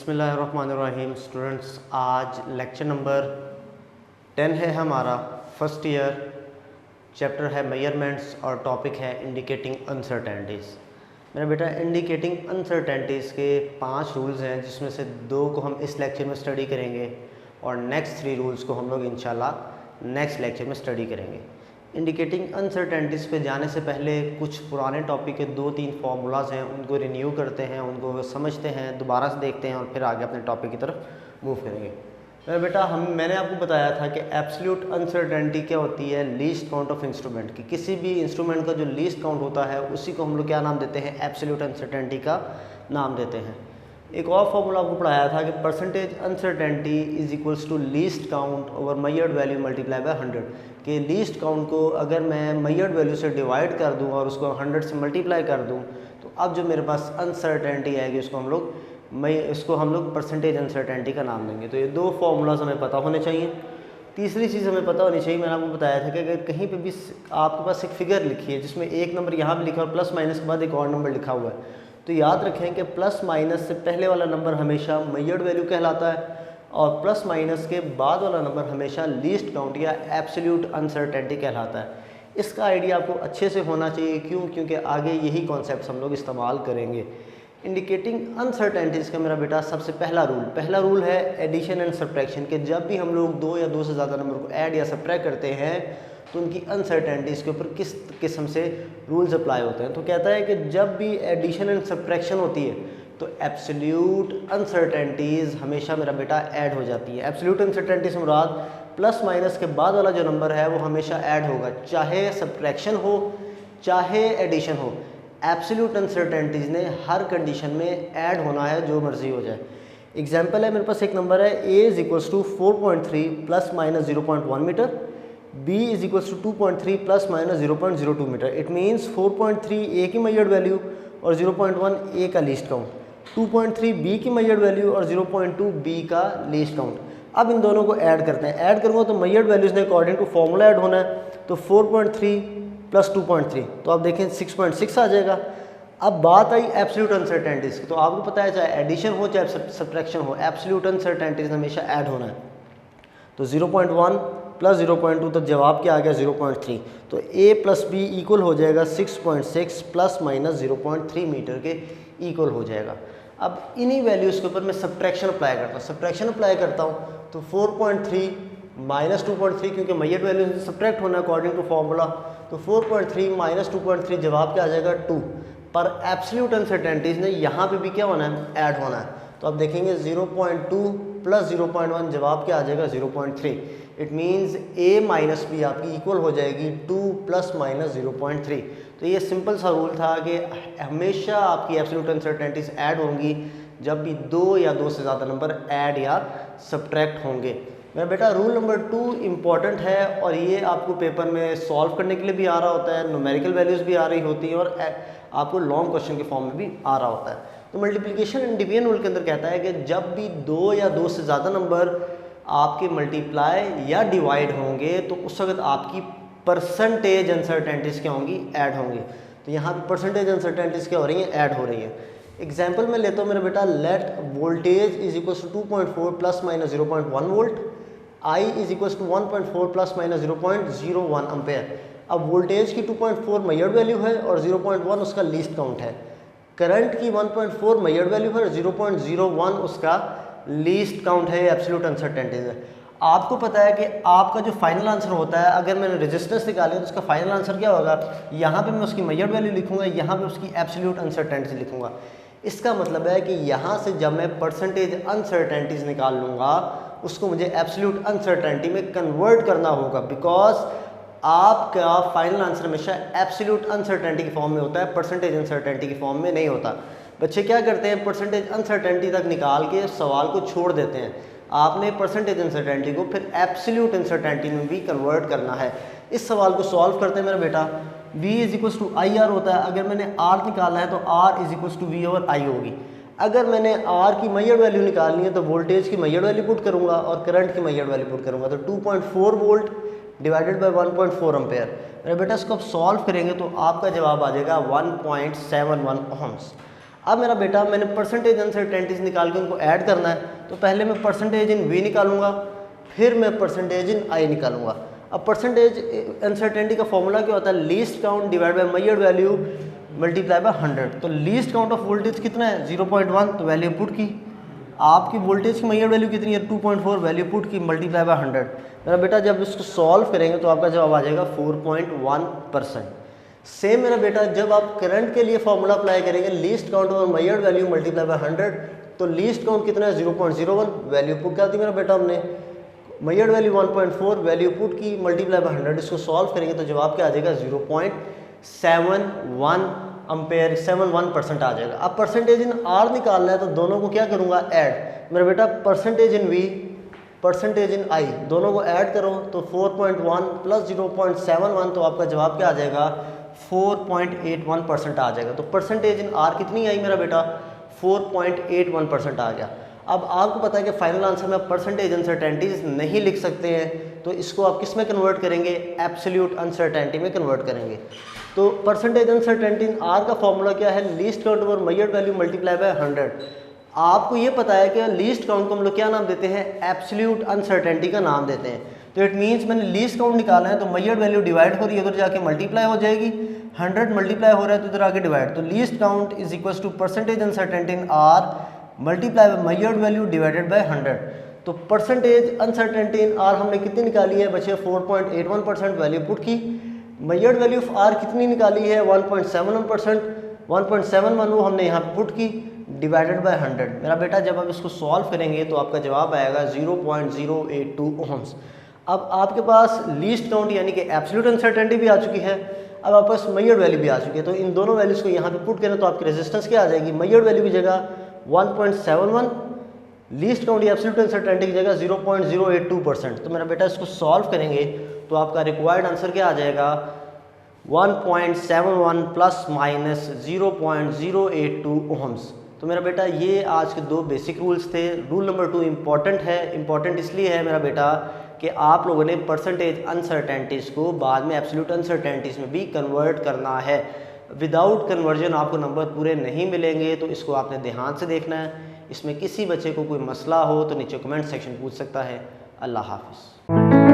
बिस्मिल्लाहिर्रहमानिर्रहीम। स्टूडेंट्स, आज lecture number 10 है हमारा, फर्स्ट ईयर। चैप्टर है मेजरमेंट्स और टॉपिक है इंडिकेटिंग अनसर्टेनिटीज़। मेरा बेटा, इंडिकेटिंग अनसर्टेनिटीज़ के 5 रूल्स हैं, जिसमें से 2 को हम इस लेक्चर में स्टडी करेंगे और नेक्स्ट 3 रूल्स को हम लोग इंशाल्लाह नेक्स्ट लेक्चर में स्टडी करेंगे। इंडिकेटिंग अनसर्टेनिटीज़ पे जाने से पहले कुछ पुराने टॉपिक के 2-3 फार्मूलाज हैं, उनको रिन्यू करते हैं, उनको समझते हैं, दोबारा से देखते हैं और फिर आगे अपने टॉपिक की तरफ मूव करेंगे। मेरा बेटा, मैंने आपको बताया था कि एब्सोल्यूट अनसर्टेनिटी क्या होती है, लीस्ट काउंट ऑफ इंस्ट्रूमेंट की। किसी भी इंस्ट्रूमेंट का जो लीस्ट काउंट होता है उसी को हम लोग क्या नाम देते हैं, एब्सोल्यूट अनसर्टेनिटी का नाम देते हैं। एक और फार्मूला आपको पढ़ाया था कि percentage uncertainty is equals to least count over measured value multiply by 100। कि लीस्ट काउंट को अगर मैं मेजर्ड वैल्यू से डिवाइड कर दूं और उसको 100 से मल्टीप्लाई कर दूं, तो अब जो मेरे पास अनसर्टेनिटी आएगी उसको हम लोग परसेंटेज अनसर्टेनिटी का नाम देंगे। तो ये 2 फार्मूलाज हमें पता होने चाहिए। तीसरी चीज़ हमें पता होनी चाहिए, मैंने आपको बताया था कि अगर कहीं पे भी आपके पास एक फिगर लिखी है जिसमें एक नंबर यहाँ भी लिखा है और प्लस माइनस के बाद एक और नंबर लिखा हुआ है, तो याद रखें कि प्लस माइनस से पहले वाला नंबर हमेशा मेजर्ड वैल्यू कहलाता है और प्लस माइनस के बाद वाला नंबर हमेशा लीस्ट काउंट या एब्सोल्यूट अनसर्टेनिटी कहलाता है। इसका आइडिया आपको अच्छे से होना चाहिए। क्यों? क्योंकि आगे यही कॉन्सेप्ट हम लोग इस्तेमाल करेंगे। इंडिकेटिंग अनसर्टेनिटीज़ का मेरा बेटा सबसे पहला रूल है एडिशन एंड सब्ट्रैक्शन के। जब भी हम लोग 2 या 2 से ज़्यादा नंबर को ऐड या सब्ट्रैक्ट करते हैं तो उनकी अनसर्टेनिटीज़ के ऊपर किस किस्म से रूल्स अप्लाई होते हैं। तो कहता है कि जब भी एडिशन एंड सब्ट्रैक्शन होती है तो एब्सोल्यूट अनसर्टेनिटीज़ हमेशा मेरा बेटा ऐड हो जाती है। एब्सोल्यूट अनसर्टेनिटी से मुराद प्लस माइनस के बाद वाला जो नंबर है वो हमेशा ऐड होगा, चाहे सब्ट्रैक्शन हो चाहे एडिशन हो। एब्सोल्यूट अनसर्टेनिटीज़ ने हर कंडीशन में ऐड होना है, जो मर्जी हो जाए। एग्जाम्पल है, मेरे पास एक नंबर है a is equals to 4.3 plus minus 0.1 metre, b is equals to 2.3 plus minus 0.02 metre. It means 4.3 a की मेजर्ड वैल्यू और 0.1 a का लीस्ट काउंट, 2.3 b की मेजर्ड वैल्यू और 0.2 b का लीस्ट काउंट। अब इन दोनों को ऐड करते हैं। ऐड करूँगा तो मेजर्ड वैल्यूज ने अकॉर्डिंग टू फॉर्मूला ऐड होना है। तो 4.3 प्लस 2.3 तो आप देखें 6.6 आ जाएगा। अब बात आई एब्सोल्यूट अनसर्टेनिटीज़ की। तो आपको पता है चाहे एडिशन हो चाहे सब्ट्रैक्शन हो, एब्सोल्यूट अनसर्टेनिटीज़ हमेशा ऐड होना है। तो 0.1 प्लस 0.2 तो जवाब क्या आ गया 0.3। तो a प्लस b इक्वल हो जाएगा 6.6 प्लस माइनस 0.3 मीटर के इक्वल हो जाएगा। अब इन्हीं वैल्यूज़ के ऊपर मैं सब्ट्रैक्शन अप्लाई करता हूँ। तो 4.3 माइनस 2.3, क्योंकि मेजर्ड वैल्यू से सब्ट्रैक्ट होना है अकॉर्डिंग टू फॉर्मूला, तो 4.3 माइनस 2.3 जवाब क्या आ जाएगा 2। पर एब्सोल्यूट अनसर्टेनिटीज़ ने यहाँ पे भी क्या होना है, ऐड होना है। तो आप देखेंगे 0.2 प्लस 0.1 जवाब क्या आ जाएगा 0.3। It means a minus b आपकी इक्वल हो जाएगी 2 प्लस माइनस 0.3। तो ये सिंपल सा रूल था कि हमेशा आपकी एब्सोल्यूट अनसर्टेनिटीज़ ऐड होंगी जब भी 2 या 2 से ज़्यादा नंबर ऐड या सब्ट्रैक्ट होंगे। मेरा बेटा, रूल नंबर 2 इम्पॉर्टेंट है और ये आपको पेपर में सॉल्व करने के लिए भी आ रहा होता है, न्यूमेरिकल वैल्यूज़ भी आ रही होती हैं और आपको लॉन्ग क्वेश्चन के फॉर्म में भी आ रहा होता है। तो मल्टीप्लिकेशन एंड डिवीजन रूल के अंदर कहता है कि जब भी 2 या 2 से ज़्यादा नंबर आपके मल्टीप्लाई या डिवाइड होंगे तो उस वक्त आपकी परसेंटेज अनसर्टेनिटीज़ क्या होंगी, ऐड होंगी। तो यहाँ पे परसेंटेज अनसर्टेनिटीज़ क्या हो रही हैं, ऐड हो रही हैं। एग्जाम्पल में लेता हूँ मेरा बेटा, let voltage is equal to 2.4 plus minus 0.1 volt, I is equal to 1.4 plus minus 0.01 ampere. अब वोल्टेज की 2.4 मेजर्ड वैल्यू है और 0.1 उसका लीस्ट काउंट है। करंट की 1.4 मेजर्ड वैल्यू है और 0.01 उसका लीस्ट काउंट है, एब्सोल्यूट अनसर्टेनिटीज़ है। आपको पता है कि आपका जो फाइनल आंसर होता है, अगर मैंने रेजिस्टेंस निकाली तो उसका फाइनल आंसर क्या होगा, यहाँ पे मैं उसकी मेजर्ड वैल्यू लिखूंगा, यहाँ पे उसकी एब्सोल्यूट अनसर्टेनिटी लिखूंगा। इसका मतलब है कि यहाँ से जब मैं परसेंटेज अनसर्टेनिटीज़ निकाल लूँगा उसको मुझे एब्सोल्यूट अनसर्टेनिटी में कन्वर्ट करना होगा, बिकॉज आपका फाइनल आंसर हमेशा एब्सोल्यूट अनसर्टेनिटी की फॉर्म में होता है, परसेंटेज अनसर्टेनिटी की फॉर्म में नहीं होता। बच्चे क्या करते हैं, परसेंटेज अनसर्टेनिटी तक निकाल के सवाल को छोड़ देते हैं। आपने परसेंटेज अनसर्टेनिटी को फिर एब्सोल्यूट अनसर्टेनिटी में भी कन्वर्ट करना है। इस सवाल को सॉल्व करते हैं मेरा बेटा। v is equals to I R होता है। अगर मैंने r निकालना है तो r is equals to V over I होगी। अगर मैंने r की मेजर्ड वैल्यू निकालनी है तो वोल्टेज की मेजर्ड वैल्यू पुट करूंगा और करंट की मेजर्ड वैल्यू पुट करूंगा। तो 2.4 वोल्ट डिवाइडेड बाय 1.4 एम्पेयर। मेरे बेटा, इसको आप सॉल्व करेंगे तो आपका जवाब आ जाएगा 1.71 ओम्स। अब मेरा बेटा मैंने परसेंटेज अनसर्टेनिटीज निकाल के उनको ऐड करना है, तो पहले मैं परसेंटेज इन वी निकालूंगा, फिर मैं परसेंटेज इन आई निकालूंगा। अब परसेंटेज अनसर्टेनिटी का फॉर्मूला क्या होता है, least count divide by measured value multiply by 100। तो लीस्ट काउंट ऑफ वोल्टेज कितना है 0.1, तो वैल्यू पुट की, आपकी वोल्टेज की मेजर्ड वैल्यू कितनी है 2.4, वैल्यू पुट की, मल्टीप्लाई बाय 100। मेरा बेटा जब इसको सॉल्व करेंगे तो आपका जवाब आ जाएगा 4.1%। सेम मेरा बेटा जब आप करंट के लिए फॉर्मूला अप्लाई करेंगे, लीस्ट काउंट और मेजर्ड वैल्यू मल्टीप्लाई बाय 100, तो लीस्ट काउंट कितना है 0.01, वैल्यू पुट कर दी मेरा बेटा हमने, मेजर्ड वैल्यू 1.4, वैल्यू पुट की, मल्टीप्लाई बाय 100। इसको सॉल्व करेंगे तो जवाब क्या आ जाएगा 0.71 अम्पेयर, 71% आ जाएगा। अब परसेंटेज इन आर निकालना है, तो दोनों को क्या करूँगा ऐड। मेरा बेटा percentage in V, percentage in I, दोनों को ऐड करो तो 4.1 प्लस 0.71, तो आपका जवाब क्या आ जाएगा 4.81% आ जाएगा। तो परसेंटेज इन आर कितनी आई मेरा बेटा 4.81% आ गया। अब आपको पता है कि फाइनल आंसर में आप परसेंटेज अनसर्टेनिटीज नहीं लिख सकते हैं, तो इसको आप किस में कन्वर्ट करेंगे, एब्सोल्यूट अनसर्टेनिटी में कन्वर्ट करेंगे। तो परसेंटेज अनसर्टेनिटी इन आर का फॉर्मूला क्या है, least count over measured value multiply by 100। आपको ये पता है कि लीस्ट काउंट को हम लोग क्या नाम देते हैं, एब्सोल्यूट अनसर्टेनिटी का नाम देते हैं। तो इट मीन्स मैंने लीस्ट काउंट निकाला है, तो मेजर्ड वैल्यू डिवाइड हो रही है, उधर जाके मल्टीप्लाई हो जाएगी, 100 मल्टीप्लाई हो रहा है तो इधर आके डिवाइड, तो least count is equal to percentage uncertainty in R multiply by measured value divided by 100। तो परसेंटेज अनसर्टेनिटी इन आर हमने कितनी निकाली है बच्चे 4.81%, वैल्यू पुट की, मेजर्ड वैल्यू ऑफ आर कितनी निकाली है 1.71%, 1.71 वो हमने यहाँ पे पुट की, डिवाइडेड बाय 100। मेरा बेटा जब आप इसको सॉल्व करेंगे तो आपका जवाब आएगा 0.082 ओम्स। अब आपके पास लीस्ट काउंट यानी कि एब्सोल्यूट अनसर्टेनिटी भी आ चुकी है, अब आपके पास मेजर्ड वैल्यू भी आ चुकी है, तो इन दोनों वैल्यूज़ को यहाँ पे पुट करें तो आपकी रेजिस्टेंस क्या आ जाएगी, मेजर्ड वैल्यू की जगह 1.71, लीस्ट काउंट या एब्सोल्यूट अनसर्टेनिटी की जगह 0.082%। तो मेरा बेटा इसको सॉल्व करेंगे तो आपका रिक्वायर्ड आंसर क्या आ जाएगा 1.71 प्लस माइनस 0.082 ओम्स। तो मेरा बेटा ये आज के 2 बेसिक रूल्स थे। रूल नंबर 2 इम्पॉर्टेंट है, इम्पॉर्टेंट इसलिए है मेरा बेटा कि आप लोगों ने परसेंटेज अनसर्टेनिटीज़ को बाद में एब्सोल्यूट अनसर्टेनिटीज़ में भी कन्वर्ट करना है। विदाउट कन्वर्जन आपको नंबर पूरे नहीं मिलेंगे, तो इसको आपने ध्यान से देखना है। इसमें किसी बच्चे को कोई मसला हो तो नीचे कमेंट सेक्शन पूछ सकता है। अल्लाह हाफ़िज़।